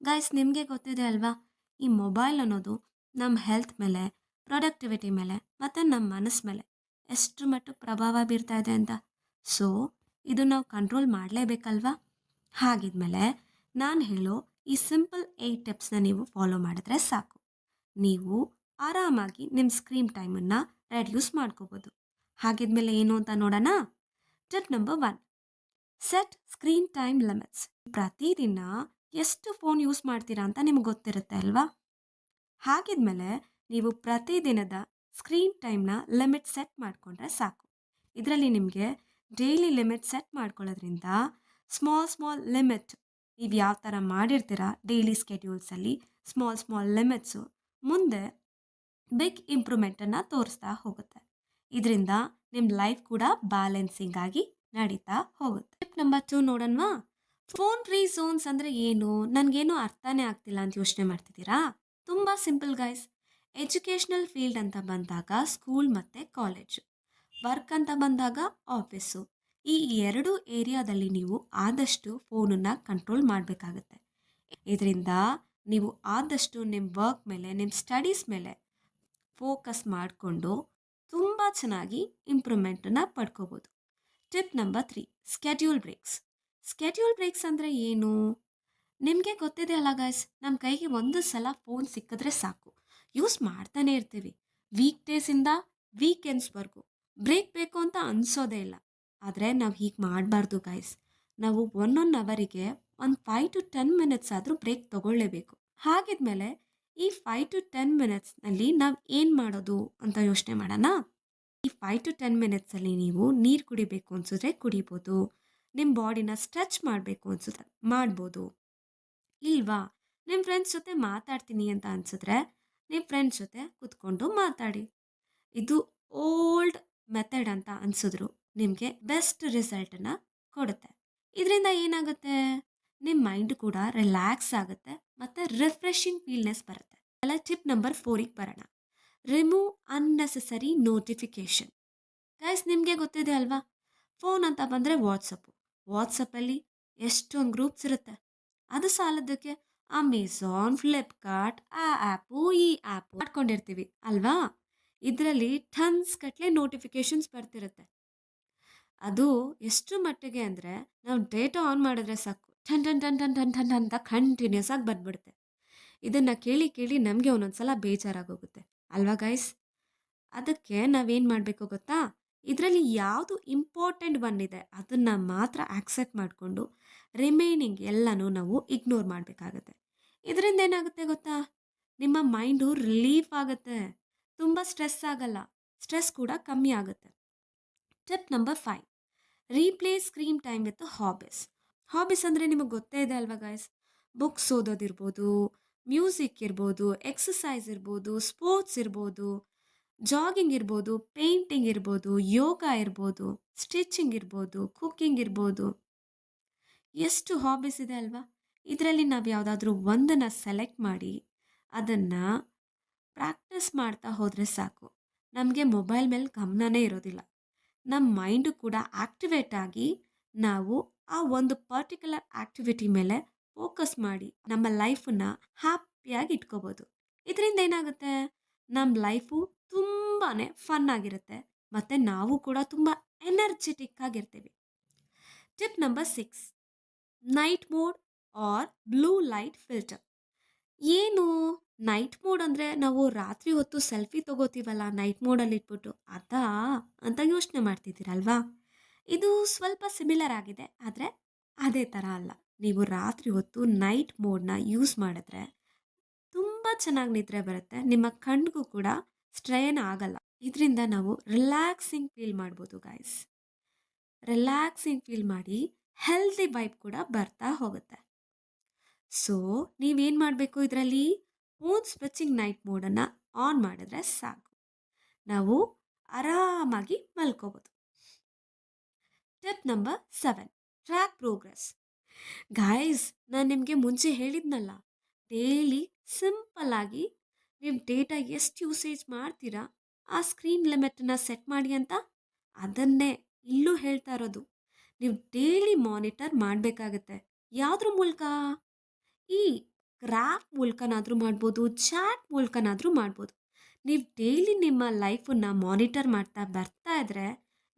Guys ನಿಮಗೆ ಗೊತ್ತಿದೆ ಅಲ್ವಾ? ಈ ಮೊಬೈಲ್ ಅನ್ನೋದು ನಮ್ಮ ಹೆಲ್ತ್ ಮೇಲೆ, ಪ್ರೊಡಕ್ಟಿವಿಟಿ ಮೇಲೆ ಮತ್ತು ನಮ್ಮ ಮನಸ್ಸು ಮೇಲೆ ಎಷ್ಟರ ಮಟ್ಟಿಗೆ ಪ್ರಭಾವ ಬೀರ್ತಾ ಇದೆ ಅಂತ. ಸೊ ಇದು ನಾವು ಕಂಟ್ರೋಲ್ ಮಾಡಲೇಬೇಕಲ್ವಾ? ಹಾಗಿದ್ಮೇಲೆ ನಾನು ಹೇಳೋ ಈ ಸಿಂಪಲ್ 8 ಟಿಪ್ಸ್ನ ನೀವು ಫಾಲೋ ಮಾಡಿದ್ರೆ ಸಾಕು. ನೀವು ಆರಾಮಾಗಿ ನಿಮ್ಮ ಸ್ಕ್ರೀನ್ ಟೈಮನ್ನು ರೆಡ್ಯೂಸ್ ಮಾಡ್ಕೋಬೋದು. ಹಾಗಿದ್ಮೇಲೆ ಏನು ಅಂತ ನೋಡೋಣ. Tip number 1, set screen time limits. ಪ್ರತಿದಿನ ಎಷ್ಟು ಫೋನ್ ಯೂಸ್ ಮಾಡ್ತೀರಾ ಅಂತ ನಿಮ್ಗೆ ಗೊತ್ತಿರುತ್ತೆ ಅಲ್ವಾ? ಹಾಗಿದ್ಮೇಲೆ ನೀವು ಪ್ರತಿದಿನದ ಸ್ಕ್ರೀನ್ ಟೈಮ್ನ ಲಿಮಿಟ್ ಸೆಟ್ ಮಾಡಿಕೊಂಡ್ರೆ ಸಾಕು. ಇದರಲ್ಲಿ ನಿಮಗೆ ಡೈಲಿ ಲಿಮಿಟ್ ಸೆಟ್ ಮಾಡ್ಕೊಳ್ಳೋದ್ರಿಂದ ಸ್ಮಾಲ್ ಸ್ಮಾಲ್ ಲಿಮಿಟ್ ನೀವು ಯಾವ ಥರ ಮಾಡಿರ್ತೀರ ಡೈಲಿ ಸ್ಕೆಡ್ಯೂಲ್ಸಲ್ಲಿ ಸ್ಮಾಲ್ ಸ್ಮಾಲ್ ಲಿಮಿಟ್ಸು ಮುಂದೆ ಬಿಗ್ ಇಂಪ್ರೂವ್ಮೆಂಟನ್ನು ತೋರಿಸ್ತಾ ಹೋಗುತ್ತೆ. ಇದರಿಂದ ನಿಮ್ಮ ಲೈಫ್ ಕೂಡ ಬ್ಯಾಲೆನ್ಸಿಂಗ್ ಆಗಿ ನಡೀತಾ ಹೋಗುತ್ತೆ. ಟಿಪ್ ನಂಬರ್ 2 ನೋಡೋಣವಾ? ಫೋನ್ ಫ್ರೀ ಝೋನ್ಸ್ ಅಂದರೆ ಏನು? ನನಗೇನು ಅರ್ಥನೇ ಆಗ್ತಿಲ್ಲ ಅಂತ ಯೋಚನೆ ಮಾಡ್ತಿದ್ದೀರಾ? ತುಂಬ ಸಿಂಪಲ್ ಗೈಸ್. ಎಜುಕೇಷ್ನಲ್ ಫೀಲ್ಡ್ ಅಂತ ಬಂದಾಗ ಸ್ಕೂಲ್ ಮತ್ತು ಕಾಲೇಜು, ವರ್ಕ್ ಅಂತ ಬಂದಾಗ ಆಫೀಸು, ಈ ಎರಡು ಏರಿಯಾದಲ್ಲಿ ನೀವು ಆದಷ್ಟು ಫೋನನ್ನು ಕಂಟ್ರೋಲ್ ಮಾಡಬೇಕಾಗತ್ತೆ. ಇದರಿಂದ ನೀವು ಆದಷ್ಟು ನಿಮ್ಮ ವರ್ಕ್ ಮೇಲೆ, ನಿಮ್ಮ ಸ್ಟಡೀಸ್ ಮೇಲೆ ಫೋಕಸ್ ಮಾಡಿಕೊಂಡು ತುಂಬ ಚೆನ್ನಾಗಿ ಇಂಪ್ರೂವ್ಮೆಂಟನ್ನು ಪಡ್ಕೋಬೋದು. Tip number 3, schedule breaks. Schedule breaks ಅಂದರೆ ಏನು? ನಿಮಗೆ ಗೊತ್ತಿದೆ ಅಲ್ಲ ಗೈಸ್, ನಮ್ಮ ಕೈಗೆ ಒಂದು ಸಲ ಫೋನ್ ಸಿಕ್ಕಿದ್ರೆ ಸಾಕು, ಯೂಸ್ ಮಾಡ್ತಾನೆ ಇರ್ತೀವಿ. ವೀಕ್ ಡೇಸಿಂದ ವೀಕೆಂಡ್ಸ್ವರೆಗೂ ಬ್ರೇಕ್ ಬೇಕು ಅಂತ ಅನಿಸೋದೇ ಇಲ್ಲ. ಆದರೆ ನಾವು ಹೀಗೆ ಮಾಡಬಾರ್ದು ಗೈಸ್. ನಾವು 1 ಅವರಿಗೆ ಒಂದು 5 to 10 ಮಿನಿಟ್ಸ್ ಆದರೂ ಬ್ರೇಕ್ ತಗೊಳ್ಳೇಬೇಕು. ಹಾಗಿದ್ಮೇಲೆ ಈ 5 to 10 ಮಿನಿಟ್ಸ್ನಲ್ಲಿ ನಾವು ಏನು ಮಾಡೋದು ಅಂತ ಯೋಚನೆ ಮಾಡೋಣ. ಈ 5 to 10 ಮಿನಿಟ್ಸಲ್ಲಿ ನೀವು ನೀರು ಕುಡಿಬೇಕು ಅನಿಸಿದ್ರೆ ಕುಡಿಬೋದು, ನಿಮ್ಮ ಬಾಡಿನ ಸ್ಟ್ರೆಚ್ ಮಾಡಬೇಕು ಅನಿಸಿದ್ರೆ ಮಾಡ್ಬೋದು. ಇಲ್ವಾ, ನಿಮ್ಮ ಫ್ರೆಂಡ್ಸ್ ಜೊತೆ ಮಾತಾಡ್ತೀನಿ ಅಂತ ಅನಿಸಿದ್ರೆ ನಿಮ್ಮ ಫ್ರೆಂಡ್ಸ್ ಜೊತೆ ಕೂತ್ಕೊಂಡು ಮಾತಾಡಿ. ಇದು ಓಲ್ಡ್ ಮೆಥಡ್ ಅಂತ ಅನಿಸಿದ್ರು ನಿಮಗೆ ಬೆಸ್ಟ್ ರಿಸಲ್ಟನ್ನು ಕೊಡುತ್ತೆ. ಇದರಿಂದ ಏನಾಗುತ್ತೆ, ನಿಮ್ಮ ಮೈಂಡ್ ಕೂಡ ರಿಲ್ಯಾಕ್ಸ್ ಆಗುತ್ತೆ ಮತ್ತು ರಿಫ್ರೆಶಿಂಗ್ ಫೀಲ್ನೆಸ್ ಬರುತ್ತೆ. ಅಲ್ಲ, ಟಿಪ್ ನಂಬರ್ 4ಗೆ ಬರೋಣ. Remove unnecessary notification. ಗೈಸ್ ನಿಮಗೆ ಗೊತ್ತಿದೆ ಅಲ್ವಾ? ಫೋನ್ ಅಂತ ಬಂದರೆ ವಾಟ್ಸಪ್ಪಲ್ಲಿ ಎಷ್ಟೊಂದು ಗ್ರೂಪ್ಸ್ ಇರುತ್ತೆ. ಅದು ಸಾಲದಕ್ಕೆ ಅಮೆಝಾನ್, ಫ್ಲಿಪ್ಕಾರ್ಟ್, ಆ ಆ್ಯಪು ಈ ಆ್ಯಪು ಮಾಡ್ಕೊಂಡಿರ್ತೀವಿ ಅಲ್ವಾ? ಇದರಲ್ಲಿ ಟನ್ಸ್ ಗಟ್ಟಲೆ ನೋಟಿಫಿಕೇಶನ್ಸ್ ಬರ್ತಿರುತ್ತೆ. ಅದು ಎಷ್ಟು ಮಟ್ಟಿಗೆ ಅಂದರೆ ನಾವು ಡೇಟಾ ಆನ್ ಮಾಡಿದ್ರೆ ಸಾಕು, ton ton ton ton ton ton ಅಂತ ಕಂಟಿನ್ಯೂಸ್ ಆಗಿ ಬಂದ್ಬಿಡುತ್ತೆ. ಇದನ್ನು ಕೇಳಿ ಕೇಳಿ ನಮಗೆ ಒಂದೊಂದ್ಸಲ ಬೇಜಾರಾಗೋಗುತ್ತೆ ಅಲ್ವಾ ಗೈಸ್? ಅದಕ್ಕೆ ನಾವೇನು ಮಾಡಬೇಕು ಗೊತ್ತಾ? ಇದರಲ್ಲಿ ಯಾವುದು ಇಂಪಾರ್ಟೆಂಟ್ ಒನ್ ಇದೆ ಅದನ್ನು ಮಾತ್ರ ಆಕ್ಸೆಪ್ಟ್ ಮಾಡಿಕೊಂಡು ರಿಮೈನಿಂಗ್ ಎಲ್ಲನೂ ನಾವು ಇಗ್ನೋರ್ ಮಾಡಬೇಕಾಗತ್ತೆ. ಇದರಿಂದ ಏನಾಗುತ್ತೆ ಗೊತ್ತಾ? ನಿಮ್ಮ ಮೈಂಡು ರಿಲೀಫ್ ಆಗುತ್ತೆ, ತುಂಬ ಸ್ಟ್ರೆಸ್ ಆಗಲ್ಲ, ಸ್ಟ್ರೆಸ್ ಕೂಡ ಕಮ್ಮಿ ಆಗುತ್ತೆ. Tip number 5, replace screen time with hobbies. Hobbies ಅಂದರೆ ನಿಮಗೆ ಗೊತ್ತೇ ಇದೆ ಅಲ್ವಾ ಗೈಸ್? ಬುಕ್ಸ್ ಓದೋದಿರ್ಬೋದು, ಮ್ಯೂಸಿಕ್ ಇರ್ಬೋದು, ಎಕ್ಸಸೈಸ್ ಇರ್ಬೋದು, ಸ್ಪೋರ್ಟ್ಸ್ ಇರ್ಬೋದು, ಜಾಗಿಂಗ್ ಇರ್ಬೋದು, ಪೇಂಟಿಂಗ್ ಇರ್ಬೋದು, ಯೋಗ ಇರ್ಬೋದು, ಸ್ಟಿಚಿಂಗ್ ಇರ್ಬೋದು, ಕುಕ್ಕಿಂಗ್ ಇರ್ಬೋದು. ಎಷ್ಟು ಹಾಬೀಸ್ ಇದೆ ಅಲ್ವಾ? ಇದರಲ್ಲಿ ನಾವು ಯಾವುದಾದ್ರೂ ಒಂದನ್ನು ಸೆಲೆಕ್ಟ್ ಮಾಡಿ ಅದನ್ನು ಪ್ರಾಕ್ಟೀಸ್ ಮಾಡ್ತಾ ಹೋದರೆ ಸಾಕು, ನಮಗೆ ಮೊಬೈಲ್ ಮೇಲೆ ಗಮನನೇ ಇರೋದಿಲ್ಲ. ನಮ್ಮ ಮೈಂಡು ಕೂಡ ಆಕ್ಟಿವೇಟ್ ಆಗಿ ನಾವು ಆ ಒಂದು ಪರ್ಟಿಕ್ಯುಲರ್ ಆಕ್ಟಿವಿಟಿ ಮೇಲೆ ಫೋಕಸ್ ಮಾಡಿ ನಮ್ಮ ಲೈಫನ್ನು ಹ್ಯಾಪಿಯಾಗಿ ಇಟ್ಕೋಬೋದು. ಇದರಿಂದ ಏನಾಗುತ್ತೆ, ನಮ್ಮ ಲೈಫು ತುಂಬಾ ಫನ್ ಆಗಿರುತ್ತೆ ಮತ್ತು ನಾವು ಕೂಡ ತುಂಬ ಎನರ್ಜೆಟಿಕ್ ಆಗಿರ್ತೀವಿ. Tip number 6, night mode or blue light filter. ಏನು ನೈಟ್ ಮೋಡ್ ಅಂದರೆ? ನಾವು ರಾತ್ರಿ ಹೊತ್ತು ಸೆಲ್ಫಿ ತಗೋತೀವಲ್ಲ ನೈಟ್ ಮೋಡಲ್ಲಿ ಇಟ್ಬಿಟ್ಟು, ಅದಾ ಅಂತ ಯೋಚನೆ ಮಾಡ್ತಿದ್ದೀರಲ್ವಾ? ಇದು ಸ್ವಲ್ಪ ಸಿಮಿಲರ್ ಆಗಿದೆ, ಆದರೆ ಅದೇ ಥರ ಅಲ್ಲ. ನೀವು ರಾತ್ರಿ ಹೊತ್ತು ನೈಟ್ ಮೋಡ್ನ ಯೂಸ್ ಮಾಡಿದ್ರೆ ತುಂಬ ಚೆನ್ನಾಗಿ ನಿದ್ರೆ ಬರುತ್ತೆ, ನಿಮ್ಮ ಕಣ್ಣಿಗೂ ಕೂಡ ಸ್ಟ್ರೈನ್ ಆಗಲ್ಲ. ಇದರಿಂದ ನಾವು ರಿಲ್ಯಾಕ್ಸಿಂಗ್ ಫೀಲ್ ಮಾಡ್ಬೋದು ಗೈಸ್. ರಿಲ್ಯಾಕ್ಸಿಂಗ್ ಫೀಲ್ ಮಾಡಿ ಹೆಲ್ದಿ ವೈಬ್ ಕೂಡ ಬರ್ತಾ ಹೋಗುತ್ತೆ. ಸೊ ನೀವೇನು ಮಾಡಬೇಕು, ಇದರಲ್ಲಿ ಫೋನ್ ಸ್ವಿಚಿಂಗ್ ನೈಟ್ ಮೋಡನ್ನು ಆನ್ ಮಾಡಿದ್ರೆ ಸಾಕು, ನಾವು ಆರಾಮಾಗಿ ಮಲ್ಕೋಬೋದು. Tip number 7, track progress. Guys ನಾನು ನಿಮಗೆ ಮುಂಚೆ ಹೇಳಿದ್ನಲ್ಲ, ಡೈಲಿ ಸಿಂಪಲ್ಲಾಗಿ ನೀವು ಡೇಟಾ ಎಷ್ಟು ಯೂಸೇಜ್ ಮಾಡ್ತೀರಾ ಆ ಸ್ಕ್ರೀನ್ ಲಿಮಿಟನ್ನು ಸೆಟ್ ಮಾಡಿ ಅಂತ, ಅದನ್ನೇ ಇಲ್ಲೂ ಹೇಳ್ತಾ ಇರೋದು. ನೀವು ಡೈಲಿ ಮಾನಿಟರ್ ಮಾಡಬೇಕಾಗತ್ತೆ. ಯಾವುದ್ರ ಮೂಲಕ? ಈ ಗ್ರಾಫ್ ಮೂಲಕನಾದರೂ ಮಾಡ್ಬೋದು, ಚಾಟ್ ಮೂಲಕನಾದರೂ ಮಾಡ್ಬೋದು. ನೀವು ಡೈಲಿ ನಿಮ್ಮ ಲೈಫನ್ನ ಮಾನಿಟರ್ ಮಾಡ್ತಾ ಬರ್ತಾ ಇದ್ರೆ,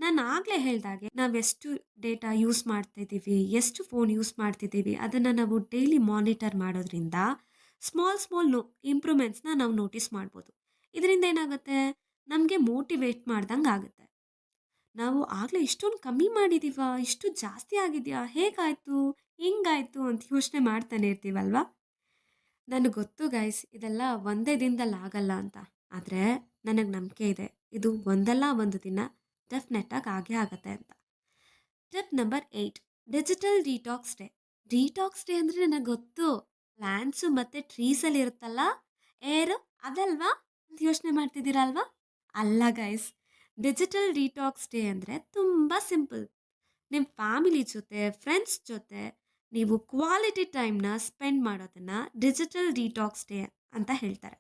ನಾನು ಆಗಲೇ ಹೇಳ್ದಾಗೆ ನಾವೆಷ್ಟು ಡೇಟಾ ಯೂಸ್ ಮಾಡ್ತಿದ್ದೀವಿ, ಎಷ್ಟು ಫೋನ್ ಯೂಸ್ ಮಾಡ್ತಿದ್ದೀವಿ, ಅದನ್ನು ನಾವು ಡೈಲಿ ಮಾನಿಟರ್ ಮಾಡೋದ್ರಿಂದ ಸ್ಮಾಲ್ ಸ್ಮಾಲ್ ಇಂಪ್ರೂವ್ಮೆಂಟ್ಸ್ನ ನಾವು ನೋಟಿಸ್ ಮಾಡ್ಬೋದು. ಇದರಿಂದ ಏನಾಗುತ್ತೆ, ನಮಗೆ ಮೋಟಿವೇಟ್ ಮಾಡ್ದಂಗೆ ಆಗುತ್ತೆ. ನಾವು ಆಗಲೇ ಇಷ್ಟೊಂದು ಕಮ್ಮಿ ಮಾಡಿದೀವಾ? ಇಷ್ಟು ಜಾಸ್ತಿ ಆಗಿದೆಯಾ? ಹೇಗಾಯ್ತು? ಹೆಂಗಾಯ್ತು? ಅಂತ ಯೋಚನೆ ಮಾಡ್ತಾನೆ ಇರ್ತೀವಲ್ವಾ? ನನಗೆ ಗೊತ್ತು ಗೈಸ್, ಇದೆಲ್ಲ ಒಂದೇ ದಿನದಲ್ಲಿ ಆಗಲ್ಲ ಅಂತ. ಆದರೆ ನನಗೆ ನಂಬಿಕೆ ಇದೆ. ಇದು ಒಂದಲ್ಲ ಒಂದು ದಿನ ಡೆಫಿನೆಟ್ಟಾಗಿ ಆಗೇ ಆಗತ್ತೆ ಅಂತ. Tip number 8, digital detox day. Detox day ಅಂದರೆ ನನಗೆ ಗೊತ್ತು. ಪ್ಲಾಂಟ್ಸು ಮತ್ತು ಟ್ರೀಸಲ್ಲಿ ಇರುತ್ತಲ್ಲ ಏರು, ಅದಲ್ವಾ ಅಂತ ಯೋಚನೆ ಮಾಡ್ತಿದ್ದೀರಾ ಅಲ್ವಾ? ಅಲ್ಲ ಗೈಸ್, ಡಿಜಿಟಲ್ ಡಿಟಾಕ್ಸ್ ಡೇ ಅಂದರೆ ತುಂಬ ಸಿಂಪಲ್. ನಿಮ್ಮ ಫ್ಯಾಮಿಲಿ ಜೊತೆ, ಫ್ರೆಂಡ್ಸ್ ಜೊತೆ ನೀವು ಕ್ವಾಲಿಟಿ ಟೈಮ್ನ ಸ್ಪೆಂಡ್ ಮಾಡೋದನ್ನ ಡಿಜಿಟಲ್ ಡಿಟಾಕ್ಸ್ ಡೇ ಅಂತ ಹೇಳ್ತಾರೆ.